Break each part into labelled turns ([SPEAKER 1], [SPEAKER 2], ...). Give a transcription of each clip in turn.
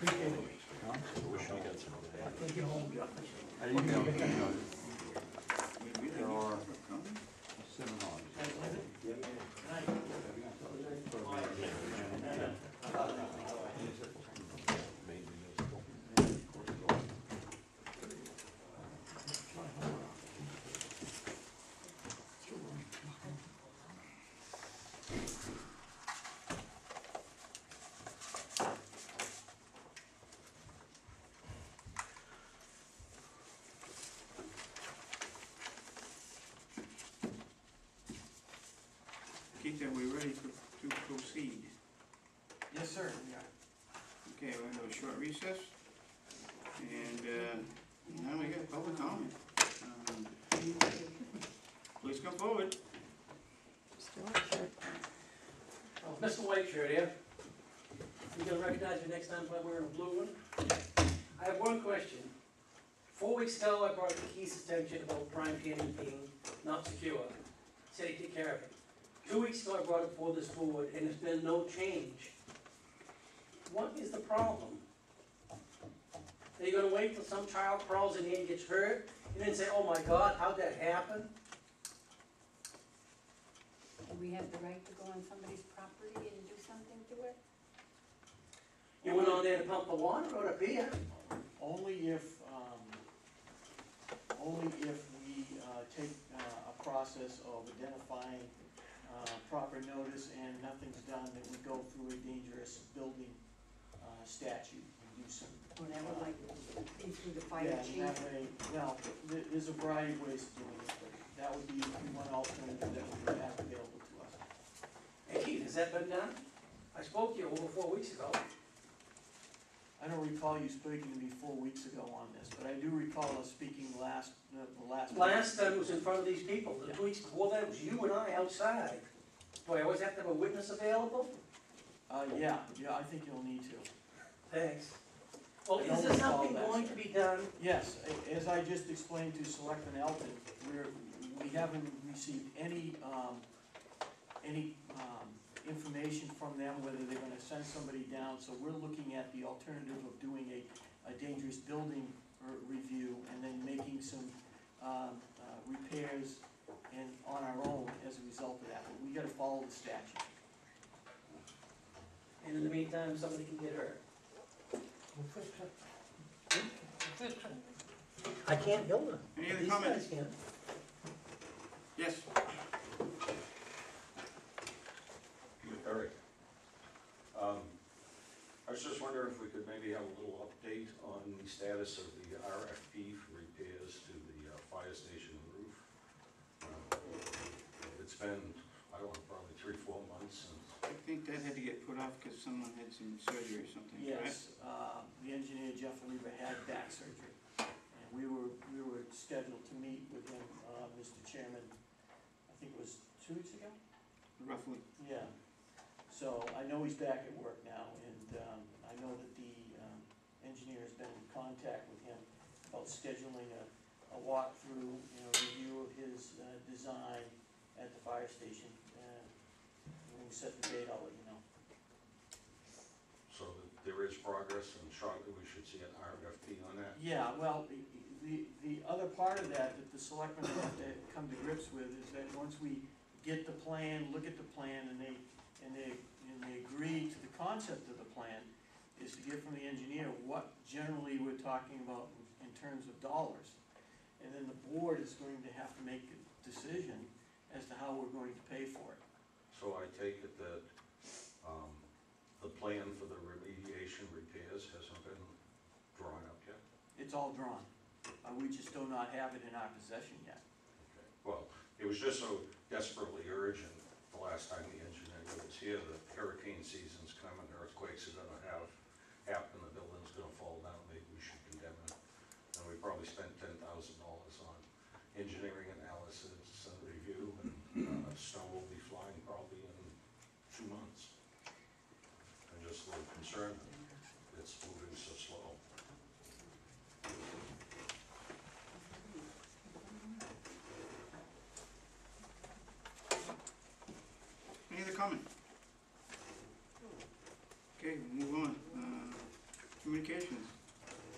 [SPEAKER 1] Take you home, John.
[SPEAKER 2] There you go. There are seminars.
[SPEAKER 3] Keith, are we ready to proceed?
[SPEAKER 4] Yes, sir.
[SPEAKER 3] Okay, we're gonna do a short recess. And, now we got public comment. Please come forward.
[SPEAKER 1] Oh, Mr. Whiteshirt here. You gonna recognize me next time by wearing a blue one? I have one question. 4 weeks ago, I brought the Keith's attention about Prime Canyon being not secure. Said he'd take care of it. 2 weeks ago, I brought it before this board, and there's been no change. What is the problem? Are you gonna wait till some child crawls in here and gets hurt, and then say, oh my God, how'd that happen?
[SPEAKER 5] Do we have the right to go on somebody's property and do something to it?
[SPEAKER 1] You went on there to pump the water out up here.
[SPEAKER 4] Only if we take a process of identifying proper notice and nothing's done, that we go through a dangerous building statute and do some.
[SPEAKER 5] Or that would like be through the fire
[SPEAKER 4] Yeah,
[SPEAKER 5] chief?
[SPEAKER 4] that way, well, there's a variety of ways of doing it, but that would be one alternative that we would have available to us.
[SPEAKER 1] Hey Keith, has that been done? I spoke to you over 4 weeks ago.
[SPEAKER 4] I don't recall you speaking to me 4 weeks ago on this, but I do recall us speaking the last.
[SPEAKER 1] Last time it was in front of these people. The 2 weeks before that, it was you and I outside. Do I always have to have a witness available?
[SPEAKER 4] Yeah, I think you'll need to.
[SPEAKER 1] Thanks. Well,
[SPEAKER 4] I
[SPEAKER 1] is
[SPEAKER 4] don't
[SPEAKER 1] there
[SPEAKER 4] recall
[SPEAKER 1] something
[SPEAKER 4] that,
[SPEAKER 1] going
[SPEAKER 4] sir.
[SPEAKER 1] to be done?
[SPEAKER 4] Yes, as I just explained to Selectman Elton, we haven't received any information from them, whether they're gonna send somebody down, so we're looking at the alternative of doing a dangerous building review and then making some repairs and on our own as a result of that, but we gotta follow the statute.
[SPEAKER 1] And in the meantime, somebody can get hurt. I can't build them.
[SPEAKER 3] Any other
[SPEAKER 1] These
[SPEAKER 3] comments?
[SPEAKER 1] guys can.
[SPEAKER 3] Yes.
[SPEAKER 6] Eric, I was just wondering if we could maybe have a little update on the status of the RFP for repairs to the fire station roof. It's been, I don't know, probably 3-4 months since.
[SPEAKER 3] I think that had to get put off because someone had some surgery or something, correct?
[SPEAKER 4] Yes, the engineer Jeff Oliva had back surgery, and we were scheduled to meet with him, Mr. Chairman, I think it was 2 weeks ago?
[SPEAKER 3] Roughly.
[SPEAKER 4] Yeah, so I know he's back at work now, and I know that the engineer has been in contact with him about scheduling a walkthrough, review of his design at the fire station. When we set the date, I'll let you know.
[SPEAKER 6] So that there is progress, and shortly we should see an RFP on that.
[SPEAKER 4] Yeah, well, the other part of that the selectmen have to come to grips with is that once we get the plan, look at the plan, and they agree to the concept of the plan, is to get from the engineer what generally we're talking about in terms of dollars. And then the board is going to have to make a decision as to how we're going to pay for it.
[SPEAKER 6] So I take it that the plan for the remediation repairs hasn't been drawn up yet?
[SPEAKER 4] It's all drawn. We just do not have it in our possession yet.
[SPEAKER 6] Okay. Well, it was just so desperately urgent the last time the engineer was here, that hurricane season's coming, earthquakes are gonna happen, the building's gonna fall down, maybe we should condemn it. And we probably spent $10,000 on engineering analysis and review, and snow will be flying probably in 2 months. I'm just a little concerned that it's moving so slow.
[SPEAKER 3] Any other comment? Okay, we'll move communications.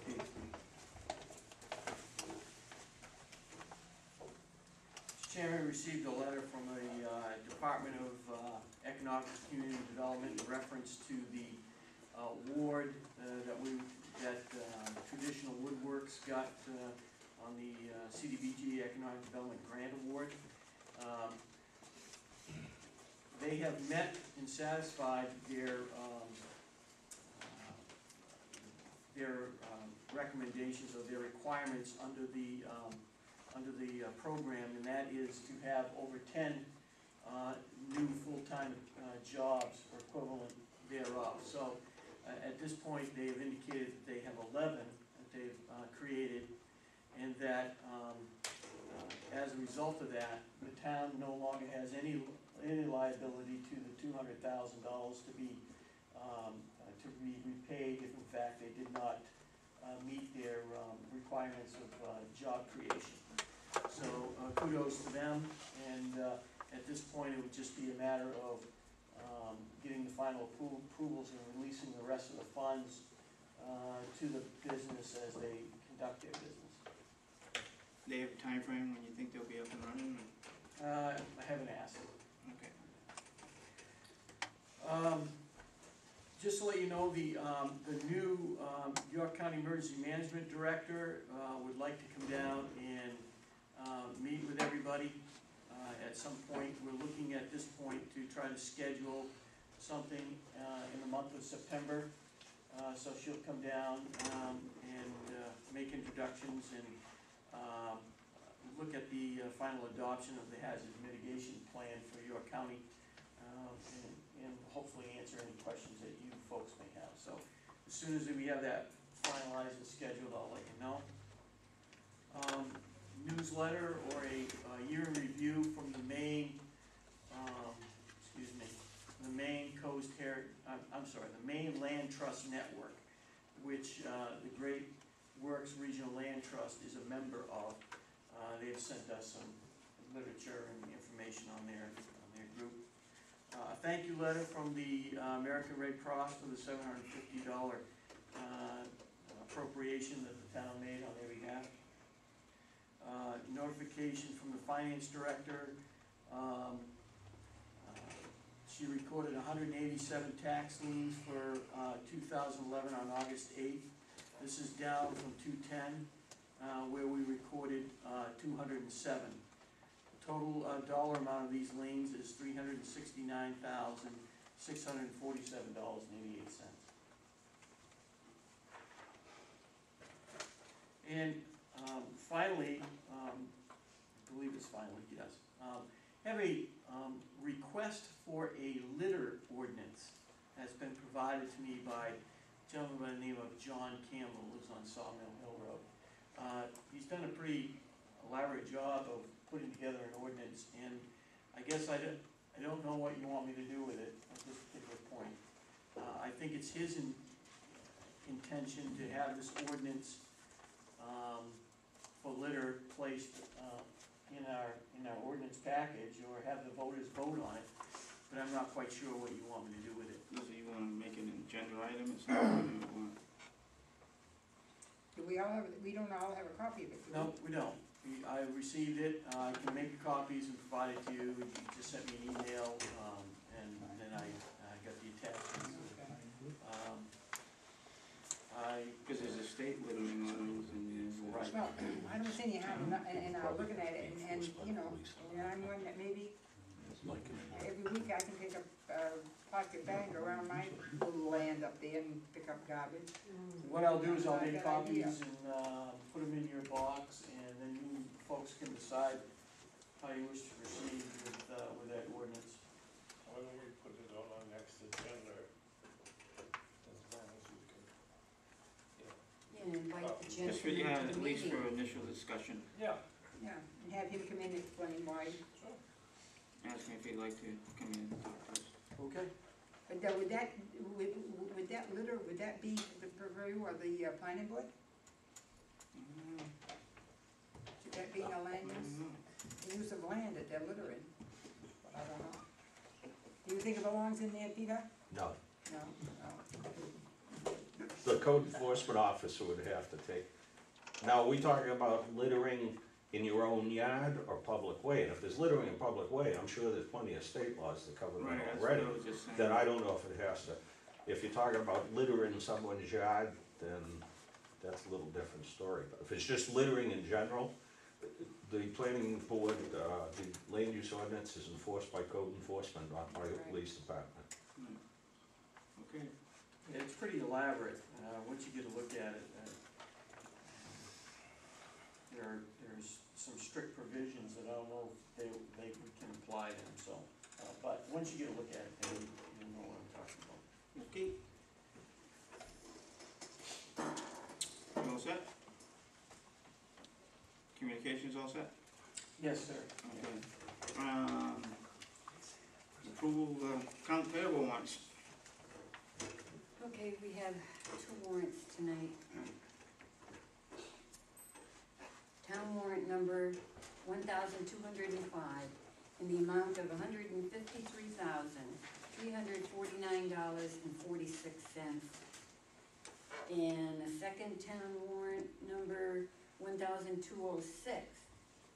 [SPEAKER 3] Kate.
[SPEAKER 4] Mr. Chairman, we received a letter from the Department of Economic and Community Development in reference to the award that Traditional Woodworks got on the CDBG Economic Development Grant Award. They have met and satisfied their recommendations or their requirements under the program, and that is to have over 10 new full-time jobs or equivalent thereof. So at this point, they have indicated that they have 11 that they've created, and that as a result of that, the town no longer has any liability to the $200,000 to be repaid if in fact they did not meet their requirements of job creation. So kudos to them, and at this point it would just be a matter of getting the final approvals and releasing the rest of the funds to the business as they conduct their business.
[SPEAKER 3] They have a time frame when you think they'll be up and running?
[SPEAKER 4] I haven't asked.
[SPEAKER 3] Okay.
[SPEAKER 4] Just to let you know, the new York County Emergency Management Director would like to come down and meet with everybody at some point. We're looking at this point to try to schedule something in the month of September. So she'll come down and make introductions and look at the final adoption of the hazard mitigation plan for York County, and hopefully answer any questions that you folks may have. So as soon as we have that finalized and scheduled, I'll let you know. Newsletter or a year in review from the Maine, the Maine Coast the Maine Land Trust Network, which the Great Works Regional Land Trust is a member of. They have sent us some literature and information on their group. A thank you letter from the American Red Cross for the $750 appropriation that the town made on their behalf. Notification from the finance director. She recorded 187 tax liens for 2011 on August 8th. This is down from 210, where we recorded 207. The total dollar amount of these liens is $369,647.88. And finally, I believe it's finally, yes, have a request for a litter ordinance has been provided to me by a gentleman by the name of John Campbell, who lives on Sawmill Hill Road. He's done a pretty elaborate job of putting together an ordinance, and I guess I don't know what you want me to do with it at this particular point. I think it's his intention to have this ordinance for litter placed in our ordinance package, or have the voters vote on it, but I'm not quite sure what you want me to do with it.
[SPEAKER 3] So you want to make it an agenda item or something?
[SPEAKER 7] Do we don't all have a copy of it, do we?
[SPEAKER 4] No, we don't. I received it, I can make copies and provide it to you. You just sent me an email, and then I got the attachments.
[SPEAKER 3] Because there's a state littering ordinance and there's.
[SPEAKER 4] Right.
[SPEAKER 7] Well, I don't see any harm in looking at it, and, you know, and I'm one that maybe every week I can take a plastic bag around my little land up there and pick up garbage.
[SPEAKER 4] What I'll do is I'll
[SPEAKER 7] Not a
[SPEAKER 4] make
[SPEAKER 7] bad idea.
[SPEAKER 4] copies and put them in your box, and then you folks can decide how you wish to proceed with that ordinance.
[SPEAKER 8] Why don't we put it on our next agenda, as long as we can.
[SPEAKER 5] And invite the
[SPEAKER 3] Just for,
[SPEAKER 5] gentleman
[SPEAKER 3] yeah,
[SPEAKER 5] to the
[SPEAKER 3] at least
[SPEAKER 5] meeting.
[SPEAKER 3] for initial discussion.
[SPEAKER 8] Yeah,
[SPEAKER 7] Yeah, and have him come in and explain why.
[SPEAKER 3] Ask me if he'd like to come in and talk to us.
[SPEAKER 4] Okay?
[SPEAKER 7] But would that litter, would that be the purview of the planning board? Should that be in the land use? The use of land that they're littering? I don't know. Do you think it belongs in there, Peter?
[SPEAKER 9] No.
[SPEAKER 7] No, no.
[SPEAKER 9] the code enforcement officer would have to take. Now, are we talking about littering in your own yard or public way? And if there's littering in public way, I'm sure there's plenty of state laws that cover
[SPEAKER 3] Right,
[SPEAKER 9] that
[SPEAKER 3] that's what
[SPEAKER 9] already.
[SPEAKER 3] I was just saying.
[SPEAKER 9] Then I don't know if it has to, if you're talking about littering in someone's yard, then that's a little different story. But if it's just littering in general, the planning board, the land use ordinance is enforced by code enforcement, not by the
[SPEAKER 5] Right.
[SPEAKER 9] police department.
[SPEAKER 3] Okay,
[SPEAKER 4] Yeah, it's pretty elaborate, once you get a look at it. There's some strict provisions that I don't know if we can apply them, so, but once you get a look at it, then you'll know what I'm talking about.
[SPEAKER 3] okay. You all set? Communications all set?
[SPEAKER 4] Yes, sir.
[SPEAKER 3] Okay. Approval of account payable warrants.
[SPEAKER 5] Okay, we have two warrants tonight. Town warrant number 1,205 in the amount of $153,349.46. And a second town warrant number 1,206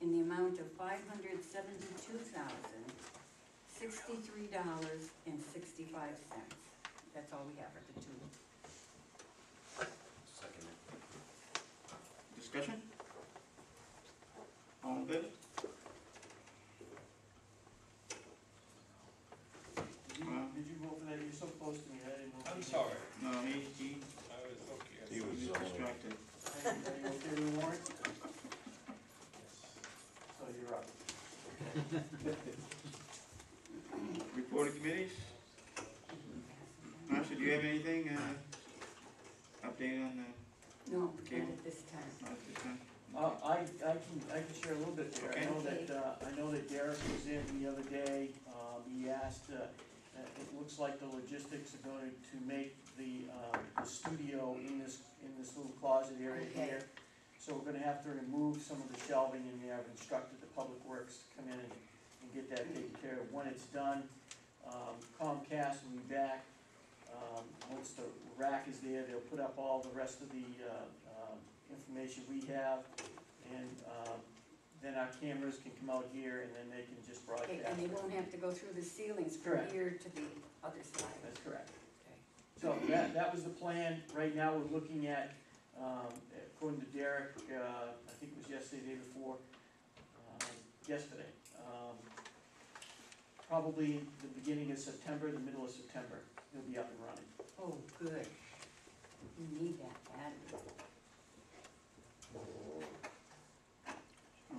[SPEAKER 5] in the amount of $572,063.65. That's all we have for the two.
[SPEAKER 3] Discussion? All in favor?
[SPEAKER 4] Did you vote for that? You're so close to me, I didn't know.
[SPEAKER 8] I'm sorry,
[SPEAKER 3] No, he
[SPEAKER 8] I was looking at.
[SPEAKER 9] He was
[SPEAKER 3] was distracted.
[SPEAKER 4] Are you okay with the warrant? So you're up.
[SPEAKER 3] Report of committees? Marcia, do you have anything, update on
[SPEAKER 5] No, not
[SPEAKER 3] Cable?
[SPEAKER 5] at this time.
[SPEAKER 3] the, this time?
[SPEAKER 4] I can share a little bit there.
[SPEAKER 3] Okay.
[SPEAKER 4] I know that Derek was in the other day, he asked, it looks like the logistics are going to make the studio in this little closet area
[SPEAKER 5] Okay.
[SPEAKER 4] here. So we're gonna have to remove some of the shelving in there. I've instructed the Public Works to come in and get that taken care of. When it's done, Comcast will be back. Once the rack is there, they'll put up all the rest of the information we have, and then our cameras can come out here, and then they can just broadcast.
[SPEAKER 5] Okay, and they won't have to go through the ceilings from
[SPEAKER 4] Correct.
[SPEAKER 5] here to the other side.
[SPEAKER 4] That's correct.
[SPEAKER 5] Okay.
[SPEAKER 4] So that was the plan. Right now, we're looking at, according to Derek, I think it was yesterday, day before, yesterday, probably the beginning of September, the middle of September, he'll be up and running.
[SPEAKER 5] Oh, good. We need that badly.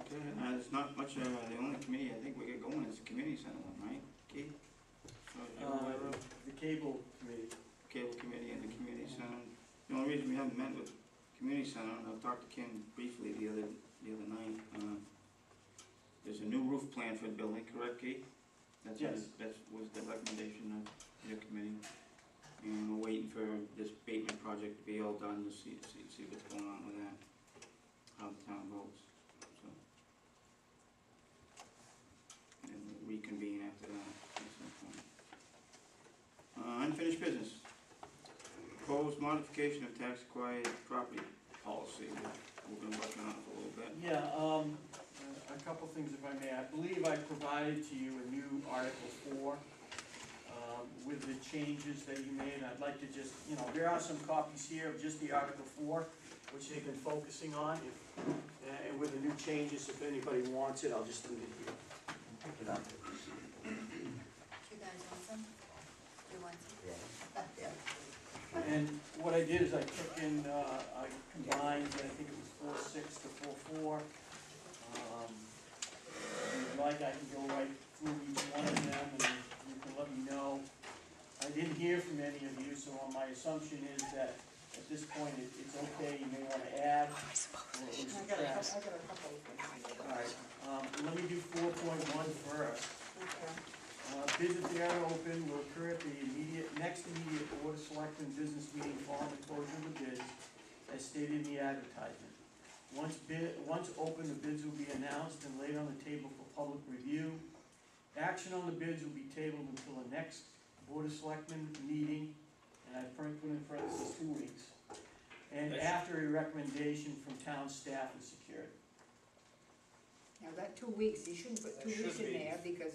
[SPEAKER 3] Okay, there's not much, the only committee I think we get going is the community center one, right, Keith? So, you're aware of
[SPEAKER 4] The cable committee.
[SPEAKER 3] cable committee and the community center. The only reason we haven't met with community center, and I've talked to Kim briefly the other night, there's a new roof plan for the building, correct, Keith?
[SPEAKER 4] Yes.
[SPEAKER 3] That was the recommendation of your committee. And we're waiting for this Bateman project to be all done to see what's going on with that, how the town votes, so. And we'll reconvene after that, at some point. Unfinished business. Proposed modification of tax acquired property policy, we've been working on it for a little bit.
[SPEAKER 4] Yeah, a couple things if I may. I believe I provided to you a new Article 4 with the changes that you made. I'd like to just, there are some copies here of just the Article 4, which they've been focusing on. And with the new changes, if anybody wants it, I'll just leave it here. Pick it up.
[SPEAKER 7] You guys want some? You want some? Yeah.
[SPEAKER 4] And what I did is I took in, I combined, I think it was 4.6 to 4.4. If you'd like, I can go right through each one of them and you can let me know. I didn't hear from any of you, so my assumption is that at this point it's okay, you may wanna add or subtract.
[SPEAKER 7] I got a couple of things.
[SPEAKER 4] Alright, let me do 4.1 first.
[SPEAKER 7] Okay.
[SPEAKER 4] Bids at the are open will occur at the next immediate Board of Selectmen business meeting following the closure of the bids, as stated in the advertisement. Once open, the bids will be announced and laid on the table for public review. Action on the bids will be tabled until the next Board of Selectmen meeting, and I put in parentheses 2 weeks. after a recommendation from town staff is secured.
[SPEAKER 7] Now, that 2 weeks, you shouldn't put 2
[SPEAKER 8] That should
[SPEAKER 7] weeks in
[SPEAKER 8] be-
[SPEAKER 7] there, because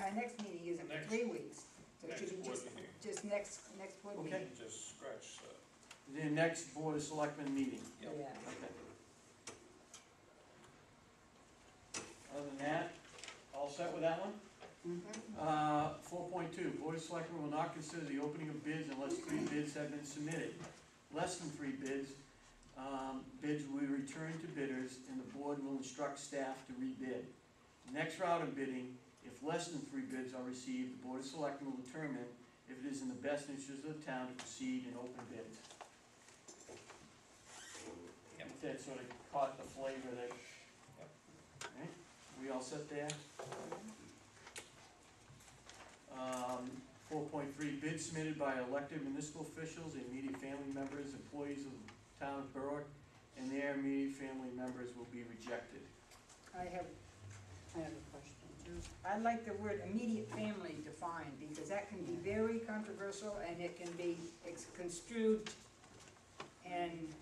[SPEAKER 7] our next meeting isn't for
[SPEAKER 8] Next-
[SPEAKER 7] 3 weeks. So it
[SPEAKER 8] next
[SPEAKER 7] should be
[SPEAKER 8] board
[SPEAKER 7] just,
[SPEAKER 8] meeting.
[SPEAKER 7] just next board
[SPEAKER 4] Okay.
[SPEAKER 7] meeting.
[SPEAKER 8] Just scratch that.
[SPEAKER 4] The next Board of Selectmen meeting.
[SPEAKER 8] Yep.
[SPEAKER 7] Yeah.
[SPEAKER 4] Okay. Other than that, all set with that one?
[SPEAKER 7] Mhm.
[SPEAKER 4] 4.2, Board of Selectmen will not consider the opening of bids unless 3 bids have been submitted. Less than 3 bids, bids will be returned to bidders, and the board will instruct staff to rebid. Next round of bidding, if less than 3 bids are received, the Board of Selectmen will determine if it is in the best interest of the town to proceed and open bids.
[SPEAKER 8] Yep.
[SPEAKER 4] If that sort of caught the flavor that. Alright, we all set there? 4.3, bids submitted by elected municipal officials, immediate family members, employees of the town of Berwick, and their immediate family members will be rejected.
[SPEAKER 7] I have a question too. I like the word immediate family defined, because that can be very controversial, and it can be construed, and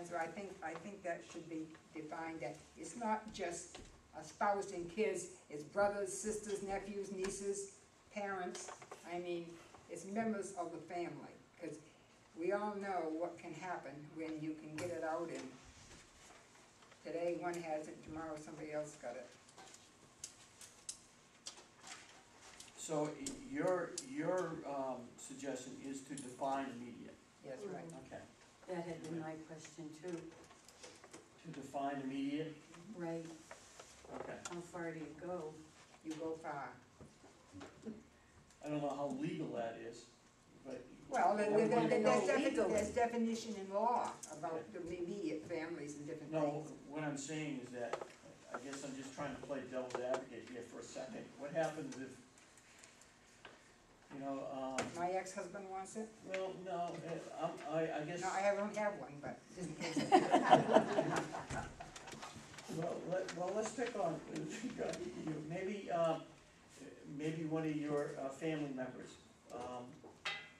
[SPEAKER 7] so I think that should be defined, that it's not just a spouse and kids, it's brothers, sisters, nephews, nieces, parents. I mean, it's members of the family, because we all know what can happen when you can get it out, and today one has it, tomorrow somebody else got it.
[SPEAKER 4] So your suggestion is to define immediate,
[SPEAKER 7] Yes, right.
[SPEAKER 4] okay.
[SPEAKER 5] That had been my question too,
[SPEAKER 4] To define immediate,
[SPEAKER 5] right,
[SPEAKER 4] okay.
[SPEAKER 5] how far do you go?
[SPEAKER 7] You go far.
[SPEAKER 4] I don't know how legal that is, but.
[SPEAKER 7] Well,
[SPEAKER 5] Well, we want to know legally.
[SPEAKER 7] there's definition in law about the immediate families and different
[SPEAKER 4] No,
[SPEAKER 7] things.
[SPEAKER 4] what I'm saying is that, I guess I'm just trying to play devil's advocate here for a second. What happens if, you know,
[SPEAKER 7] My ex-husband wants it.
[SPEAKER 4] well, no, I guess,
[SPEAKER 7] No, I don't have one, but just in case.
[SPEAKER 4] well, let's pick on, you, maybe one of your family members,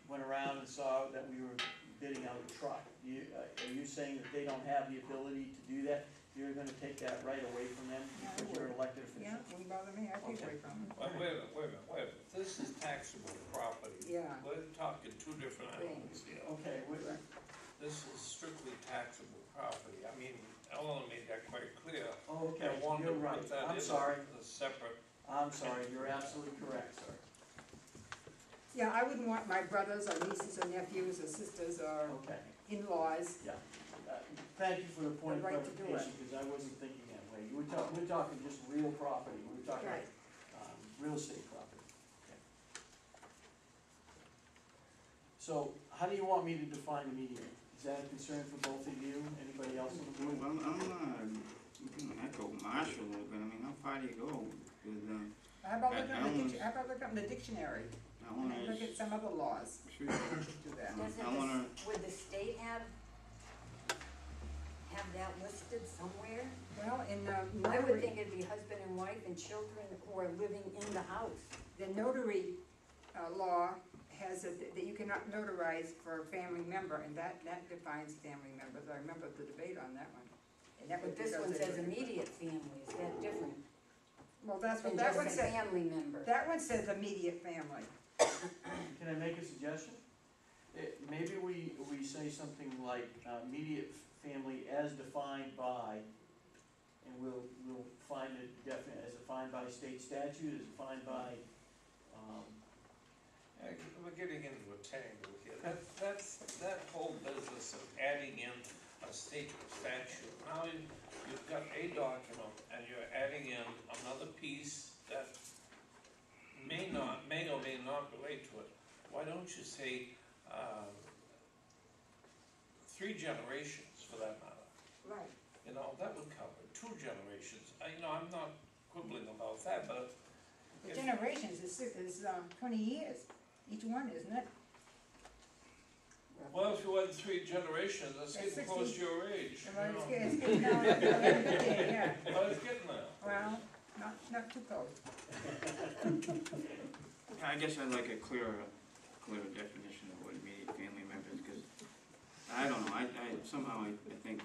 [SPEAKER 4] went around and saw that we were bidding out a truck. Are you saying that they don't have the ability to do that? You're gonna take that right away from them
[SPEAKER 7] Yeah, I
[SPEAKER 4] because you're an elected
[SPEAKER 7] Yeah,
[SPEAKER 4] official?
[SPEAKER 7] wouldn't bother me, I'd take
[SPEAKER 4] Okay.
[SPEAKER 7] away from
[SPEAKER 8] Wait a minute, this is taxable property.
[SPEAKER 7] Yeah.
[SPEAKER 8] We're talking two different animals here.
[SPEAKER 4] Okay,
[SPEAKER 8] This is strictly taxable property. I mean, Eleanor made that quite clear.
[SPEAKER 4] okay,
[SPEAKER 8] I wanted to
[SPEAKER 4] you're right.
[SPEAKER 8] put that
[SPEAKER 4] I'm
[SPEAKER 8] in
[SPEAKER 4] sorry.
[SPEAKER 8] a separate,
[SPEAKER 4] I'm sorry, you're absolutely correct, sir.
[SPEAKER 7] Yeah, I wouldn't want my brothers or nieces or nephews or sisters or
[SPEAKER 4] Okay,
[SPEAKER 7] in-laws.
[SPEAKER 4] yeah. Thank you for the point of
[SPEAKER 7] The right to do it.
[SPEAKER 4] clarification, because I wasn't thinking that way. We're talking just real property, we're talking,
[SPEAKER 7] Right.
[SPEAKER 4] real estate property. Okay. So, how do you want me to define immediate? Is that a concern for both of you? Anybody else on the board?
[SPEAKER 3] I'm gonna echo Marshall a little bit. I mean, how far do you go with,
[SPEAKER 7] How about
[SPEAKER 3] I-
[SPEAKER 7] looking
[SPEAKER 3] I
[SPEAKER 7] up the
[SPEAKER 3] almost-
[SPEAKER 7] how about looking up the dictionary, and then look at some other laws, do that.
[SPEAKER 5] Doesn't
[SPEAKER 3] I wanna-
[SPEAKER 5] would the state have that listed somewhere?
[SPEAKER 7] Well, in
[SPEAKER 5] I would
[SPEAKER 7] notary,
[SPEAKER 5] think it'd be husband and wife and children who are living in the house.
[SPEAKER 7] the notary, law has that you cannot notarize for a family member, and that defines family members. I remember the debate on that one. And that was
[SPEAKER 5] But this
[SPEAKER 7] because
[SPEAKER 5] one
[SPEAKER 7] they
[SPEAKER 5] says
[SPEAKER 7] were-
[SPEAKER 5] immediate family, is that different
[SPEAKER 7] Well, that's what
[SPEAKER 5] than
[SPEAKER 7] that
[SPEAKER 5] just
[SPEAKER 7] one
[SPEAKER 5] a
[SPEAKER 7] said,
[SPEAKER 5] family member?
[SPEAKER 7] that one says immediate family.
[SPEAKER 4] Can I make a suggestion? Maybe we say something like, immediate family as defined by, and we'll find it definite, as defined by state statute, as defined by,
[SPEAKER 8] we're getting into a tangle here. That whole business of adding in a state statute. Now you've got a document and you're adding in another piece that may or may not relate to it. Why don't you say, 3 generations for that matter?
[SPEAKER 7] Right.
[SPEAKER 8] You know, that would cover 2 generations. I'm not quibbling about that, but
[SPEAKER 7] The
[SPEAKER 8] if-
[SPEAKER 7] generations is 20 years, each one, isn't it?
[SPEAKER 8] well, if you went 3 generations, that's
[SPEAKER 7] That's
[SPEAKER 8] getting close
[SPEAKER 7] 60.
[SPEAKER 8] to your age. you
[SPEAKER 7] Well,
[SPEAKER 8] know.
[SPEAKER 7] it's getting down, yeah,
[SPEAKER 8] But it's getting there.
[SPEAKER 7] well, not too close.
[SPEAKER 3] I guess I'd like a clearer definition of what immediate family members, because I don't know, somehow I think,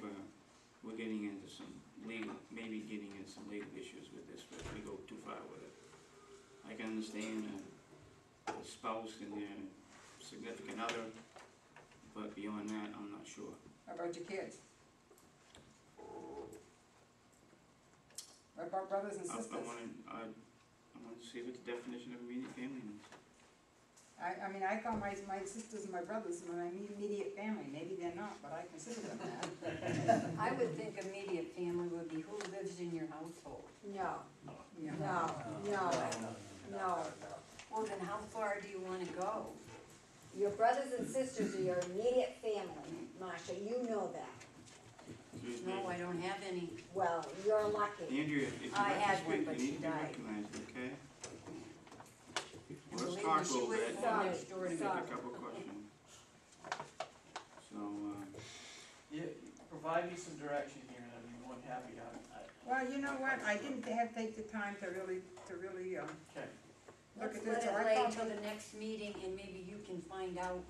[SPEAKER 3] we're getting into some legal, maybe getting into some legal issues with this, but if we go too far with it. I can understand a spouse and their significant other, but beyond that, I'm not sure.
[SPEAKER 7] How about your kids? What about brothers and
[SPEAKER 3] I
[SPEAKER 7] sisters?
[SPEAKER 3] wanna see what the definition of immediate family means.
[SPEAKER 7] I mean, I call my sisters and my brothers my immediate family, maybe they're not, but I consider them that.
[SPEAKER 5] I would think immediate family would be who lives in your household.
[SPEAKER 10] No,
[SPEAKER 7] Yeah.
[SPEAKER 10] no.
[SPEAKER 5] Well, then how far do you wanna go?
[SPEAKER 10] Your brothers and sisters are your immediate family, Marcia, you know that.
[SPEAKER 3] Excuse
[SPEAKER 5] No,
[SPEAKER 3] me.
[SPEAKER 5] I don't have any.
[SPEAKER 10] Well, you're lucky.
[SPEAKER 3] Andrea, if you
[SPEAKER 5] I
[SPEAKER 3] let
[SPEAKER 5] had
[SPEAKER 3] this
[SPEAKER 5] one,
[SPEAKER 3] wait,
[SPEAKER 5] but
[SPEAKER 3] you
[SPEAKER 5] she
[SPEAKER 3] need to be
[SPEAKER 5] died.
[SPEAKER 3] recognized, okay?
[SPEAKER 5] And
[SPEAKER 3] Let's
[SPEAKER 5] believe
[SPEAKER 3] talk
[SPEAKER 5] me,
[SPEAKER 3] a
[SPEAKER 5] she
[SPEAKER 3] little
[SPEAKER 5] was
[SPEAKER 3] bit.
[SPEAKER 5] born next door to me.
[SPEAKER 3] Take a couple questions. So,
[SPEAKER 4] Yeah, provide me some direction here and I'd be more than happy.
[SPEAKER 7] Well, you know what, I didn't have, take the time to really,
[SPEAKER 4] Okay,
[SPEAKER 7] look
[SPEAKER 5] Let's
[SPEAKER 7] at
[SPEAKER 5] let
[SPEAKER 7] this, so
[SPEAKER 5] it
[SPEAKER 7] I
[SPEAKER 5] lay
[SPEAKER 7] thought,
[SPEAKER 5] till the next meeting and maybe you can find out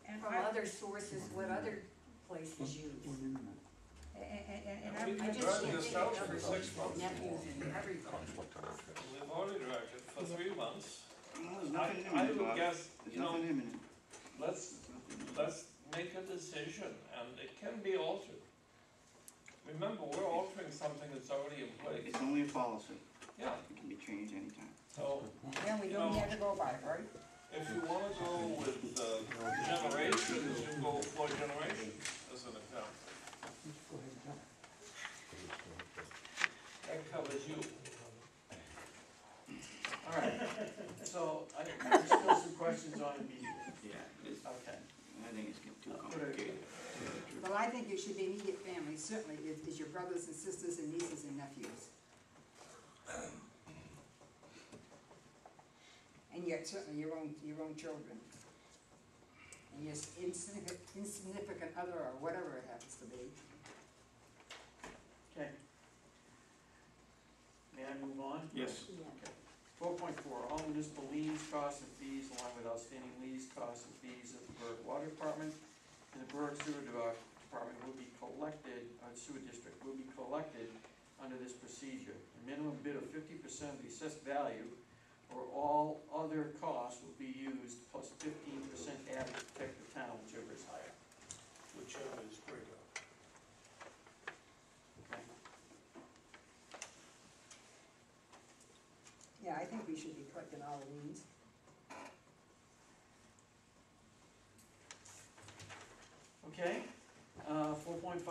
[SPEAKER 7] and
[SPEAKER 5] from
[SPEAKER 7] I,
[SPEAKER 5] other sources what other places use.
[SPEAKER 7] and
[SPEAKER 8] We
[SPEAKER 7] I
[SPEAKER 8] can
[SPEAKER 7] just,
[SPEAKER 8] drag
[SPEAKER 5] can't
[SPEAKER 8] this
[SPEAKER 5] think
[SPEAKER 8] out
[SPEAKER 5] of
[SPEAKER 8] for
[SPEAKER 5] others,
[SPEAKER 8] 6 months.
[SPEAKER 5] nephews and everything.
[SPEAKER 8] We've already dragged it for 3 months.
[SPEAKER 3] well, there's nothing
[SPEAKER 8] I
[SPEAKER 3] imminent,
[SPEAKER 8] would
[SPEAKER 3] Bob.
[SPEAKER 8] guess,
[SPEAKER 3] There's
[SPEAKER 8] you know,
[SPEAKER 3] nothing imminent.
[SPEAKER 8] let's make a decision, and it can be altered. Remember, we're altering something that's already in place.
[SPEAKER 3] It's only a policy.
[SPEAKER 8] Yeah,
[SPEAKER 3] It can be changed anytime.
[SPEAKER 8] so
[SPEAKER 7] yeah, we don't have to go by it, right?
[SPEAKER 8] if you wanna go with generations, you go for generations, as an example. That covers you.
[SPEAKER 4] all right. So, there's still some questions on immediate.
[SPEAKER 3] Yeah, it's,
[SPEAKER 4] Okay.
[SPEAKER 3] I think it's getting too
[SPEAKER 4] I'll put it-
[SPEAKER 3] complicated.
[SPEAKER 7] Well, I think it should be immediate family, certainly, is your brothers and sisters and nieces and nephews. And yet certainly your own children. And your insignificant other, or whatever it happens to be.
[SPEAKER 4] Okay. May I move on?
[SPEAKER 3] Yes.
[SPEAKER 10] Yeah.
[SPEAKER 4] 4.4, all municipal liens, costs, and fees, along with outstanding lease, costs, and fees of the Berwick Water Department and the Berwick Sewer Department will be collected, sewer district will be collected under this procedure. A minimum bid of 50% of the assessed value or all other costs will be used, plus 15% added to protect the town, whichever is higher.
[SPEAKER 8] Whichever is greater.
[SPEAKER 4] Okay?
[SPEAKER 7] Yeah, I think we should be collecting all the liens.
[SPEAKER 4] Okay, 4.5,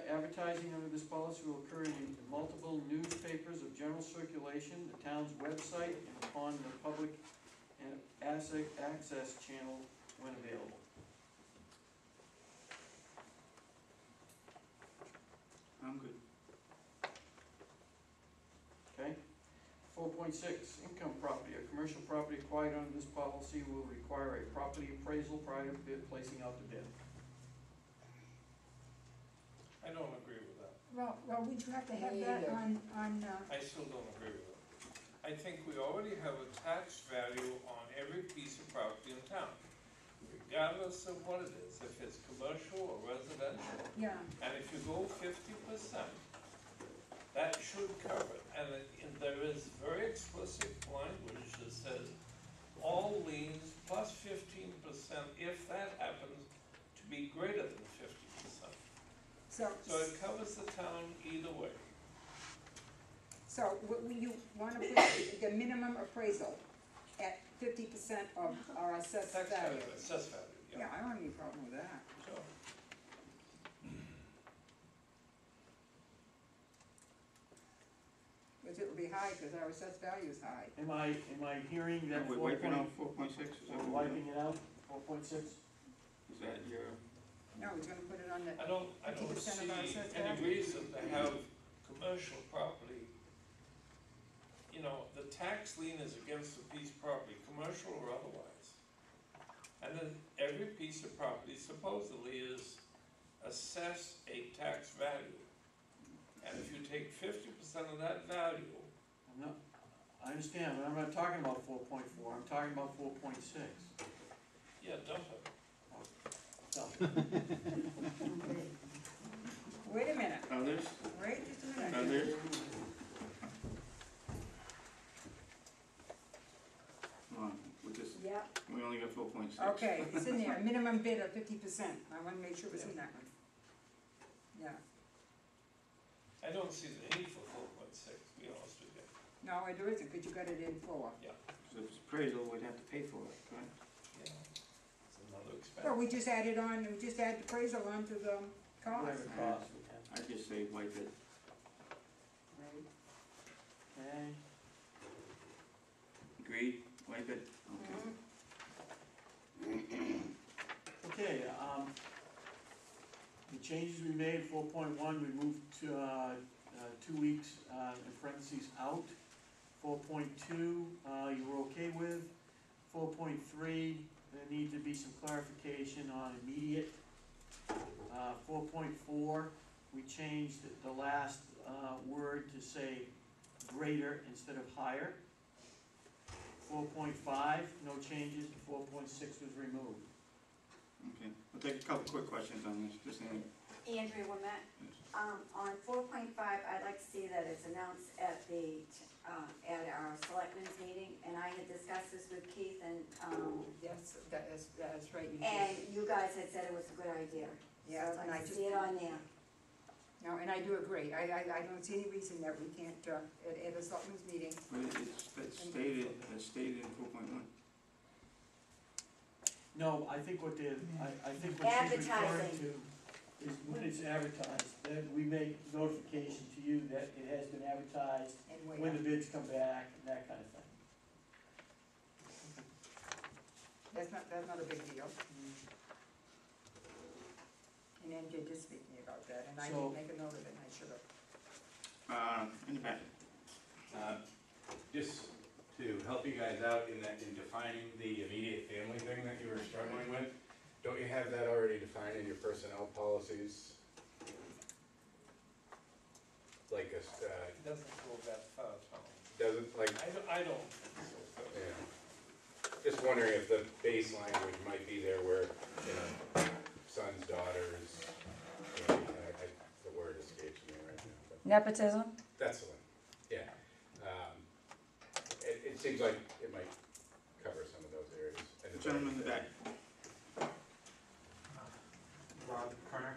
[SPEAKER 4] advertising under this policy will occur in multiple newspapers of general circulation, the town's website, and upon the public and access channel when available.
[SPEAKER 3] I'm good.
[SPEAKER 4] Okay? 4.6, income property. A commercial property acquired under this policy will require a property appraisal prior to placing out the bid.
[SPEAKER 8] I don't agree with that.
[SPEAKER 7] Well, would you have to have
[SPEAKER 10] Me
[SPEAKER 7] that
[SPEAKER 10] either.
[SPEAKER 7] on,
[SPEAKER 8] I still don't agree with it. I think we already have a tax value on every piece of property in town, regardless of what it is, if it's commercial or residential.
[SPEAKER 7] yeah,
[SPEAKER 8] And if you go 50%, that should cover it. And there is very explicit language that says all liens plus 15% if that happens to be greater than 50%.
[SPEAKER 7] so,
[SPEAKER 8] So it covers the town either way.
[SPEAKER 7] so you wanna put the minimum appraisal at 50% of our assessed
[SPEAKER 8] Tax
[SPEAKER 7] value?
[SPEAKER 8] value, assessed value,
[SPEAKER 7] Yeah,
[SPEAKER 8] yeah.
[SPEAKER 7] I don't have any problem with that.
[SPEAKER 8] So,
[SPEAKER 7] Because it would be high, because our assessed value is high.
[SPEAKER 4] Am I hearing that
[SPEAKER 3] We're
[SPEAKER 4] 4.
[SPEAKER 3] wiping out 4.6, is that
[SPEAKER 4] We're
[SPEAKER 3] what we're
[SPEAKER 4] wiping
[SPEAKER 3] doing?
[SPEAKER 4] it out, 4.6?
[SPEAKER 3] Is that your,
[SPEAKER 7] No, he's gonna put it on the,
[SPEAKER 8] I don't
[SPEAKER 7] 50%
[SPEAKER 8] see
[SPEAKER 7] of our assessed
[SPEAKER 8] any
[SPEAKER 7] value.
[SPEAKER 8] reason to have commercial property. You know, the tax lien is against the piece of property, commercial or otherwise. And then every piece of property supposedly is assessed a tax value. And if you take 50% of that value,
[SPEAKER 4] No, I understand, but I'm not talking about 4.4, I'm talking about 4.6.
[SPEAKER 8] yeah, dump it.
[SPEAKER 4] So,
[SPEAKER 7] Wait a minute,
[SPEAKER 3] Others,
[SPEAKER 7] wait just a minute.
[SPEAKER 3] others? Come on, we just,
[SPEAKER 10] Yep,
[SPEAKER 3] we only got 4.6.
[SPEAKER 7] Okay, it's in there, minimum bid of 50%, I wanna make sure it's in that one. Yeah,
[SPEAKER 8] I don't see the need for 4.6, to be honest with you.
[SPEAKER 7] no, there isn't, cause you got it in 4.
[SPEAKER 3] So if it's appraisal, we'd have to pay for it, correct?
[SPEAKER 8] Yeah. It's another expense.
[SPEAKER 7] Well, we just add the appraisal onto the cost.
[SPEAKER 4] whatever it costs, we can.
[SPEAKER 3] I'd just say wipe it.
[SPEAKER 4] Okay,
[SPEAKER 3] Agreed? Wipe it? Okay.
[SPEAKER 4] okay, the changes we made, 4.1, we moved to, 2 weeks, in parentheses, out. 4.2, you were okay with. 4.3, there needs to be some clarification on immediate. 4.4, we changed the last, word to say greater instead of higher. 4.5, no changes, 4.6 was removed.
[SPEAKER 3] Okay, we'll take a couple quick questions on this, just saying.
[SPEAKER 10] Andrea Womet, on 4.5, I'd like to see that it's announced at at our selectmen's meeting, and I had discussed this with Keith and,
[SPEAKER 7] Yes, that's right, you
[SPEAKER 10] and
[SPEAKER 7] did.
[SPEAKER 10] you guys had said it was a good idea.
[SPEAKER 7] Yeah,
[SPEAKER 10] So I'd
[SPEAKER 7] and I
[SPEAKER 10] like to
[SPEAKER 7] just-
[SPEAKER 10] see it on there.
[SPEAKER 7] No, and I do agree, I don't see any reason that we can't, at a selectmen's meeting,
[SPEAKER 3] But it's stated in 4.1.
[SPEAKER 4] No, I think what I think what she's referring
[SPEAKER 10] Advertising.
[SPEAKER 4] to is when it's advertised, then we make notification to you that it has been advertised,
[SPEAKER 7] and way
[SPEAKER 4] when the
[SPEAKER 7] up.
[SPEAKER 4] bids come back, and that kind of thing.
[SPEAKER 7] That's not a big deal. And MJ did speak to me about that, and I
[SPEAKER 4] So-
[SPEAKER 7] did make a note of it, and I should have.
[SPEAKER 3] In the back.
[SPEAKER 11] Just to help you guys out in that, in defining the immediate family thing that you were struggling with, don't you have that already defined in your personnel policies? Like,
[SPEAKER 8] It doesn't go that far, Tom.
[SPEAKER 11] doesn't, like,
[SPEAKER 8] I don't think so.
[SPEAKER 11] yeah. Just wondering if the base language might be there where, you know, sons, daughters, you know, the word escapes me right now, but.
[SPEAKER 7] Nepotism?
[SPEAKER 11] That's the one, yeah. It seems like it might cover some of those areas. And the
[SPEAKER 3] Gentleman in the back.
[SPEAKER 12] Rob Kerner.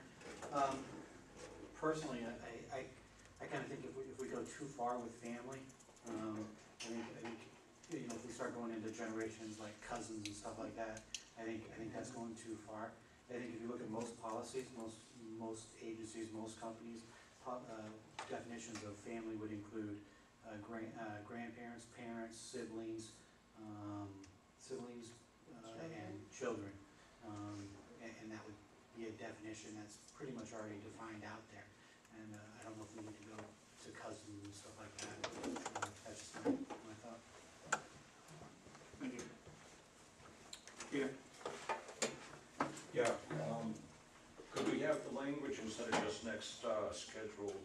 [SPEAKER 12] Personally, I kind of think if we go too far with family, I think, you know, if we start going into generations like cousins and stuff like that, I think that's going too far. I think if you look at most policies, most agencies, most companies, definitions of family would include grandparents, parents, siblings, and children. And that would be a definition that's pretty much already defined out there. And I don't know if we need to go to cousins and stuff like that. That's just my thought.
[SPEAKER 3] Thank you. Peter?
[SPEAKER 6] Yeah, could we have the language instead of just next scheduled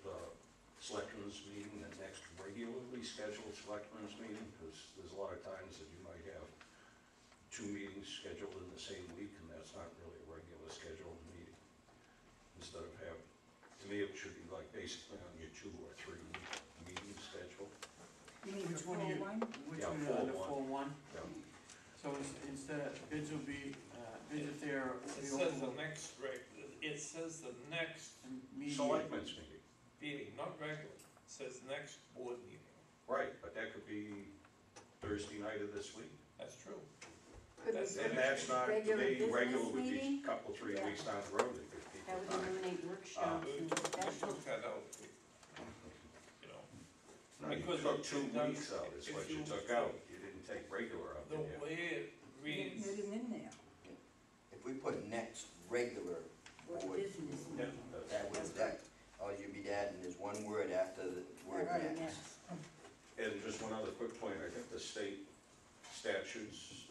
[SPEAKER 6] selectmen's meeting, the next regularly scheduled selectmen's meeting? Because there's a lot of times that you might have 2 meetings scheduled in the same week, and that's not really a regular scheduled meeting. Instead of to me, it should be like basically on your 2 or 3 week meeting schedule.
[SPEAKER 7] You mean the
[SPEAKER 4] Which one do you-
[SPEAKER 7] full one?
[SPEAKER 4] Which
[SPEAKER 6] Yeah,
[SPEAKER 4] one, the
[SPEAKER 6] 4.1.
[SPEAKER 4] full one?
[SPEAKER 6] Yeah.
[SPEAKER 4] So instead of, bids will be, bids if they're.
[SPEAKER 8] It says the next it says the next
[SPEAKER 6] Selectmen's meeting,
[SPEAKER 8] meeting, not regular. It says next board meeting.
[SPEAKER 6] right, but that could be Thursday night of this week.
[SPEAKER 8] That's true.
[SPEAKER 10] Could we
[SPEAKER 8] That's
[SPEAKER 10] do
[SPEAKER 8] it.
[SPEAKER 6] And that's not, to
[SPEAKER 10] regular
[SPEAKER 6] me,
[SPEAKER 10] business
[SPEAKER 6] regular would be
[SPEAKER 10] meeting?
[SPEAKER 6] a couple, 3
[SPEAKER 10] Yeah.
[SPEAKER 6] weeks down the road, it could be
[SPEAKER 10] That would
[SPEAKER 6] time.
[SPEAKER 10] eliminate workshops
[SPEAKER 8] We
[SPEAKER 10] and
[SPEAKER 8] took
[SPEAKER 10] specials.
[SPEAKER 8] that out, you know.
[SPEAKER 6] No, you
[SPEAKER 8] Because
[SPEAKER 6] took
[SPEAKER 8] it
[SPEAKER 6] 2
[SPEAKER 8] does-
[SPEAKER 6] weeks out, is
[SPEAKER 8] if
[SPEAKER 6] what you
[SPEAKER 8] you-
[SPEAKER 6] took out, you didn't take regular out,
[SPEAKER 8] The
[SPEAKER 6] did you?
[SPEAKER 8] way it
[SPEAKER 7] It
[SPEAKER 8] reads,
[SPEAKER 7] isn't in there.
[SPEAKER 13] If we put next regular
[SPEAKER 10] What
[SPEAKER 13] board,
[SPEAKER 10] business
[SPEAKER 6] Yeah,
[SPEAKER 10] meeting?
[SPEAKER 13] that would, that, all you'd be adding is one word after the word
[SPEAKER 7] Right,
[SPEAKER 13] next.
[SPEAKER 6] And just one other quick point, I think the state statutes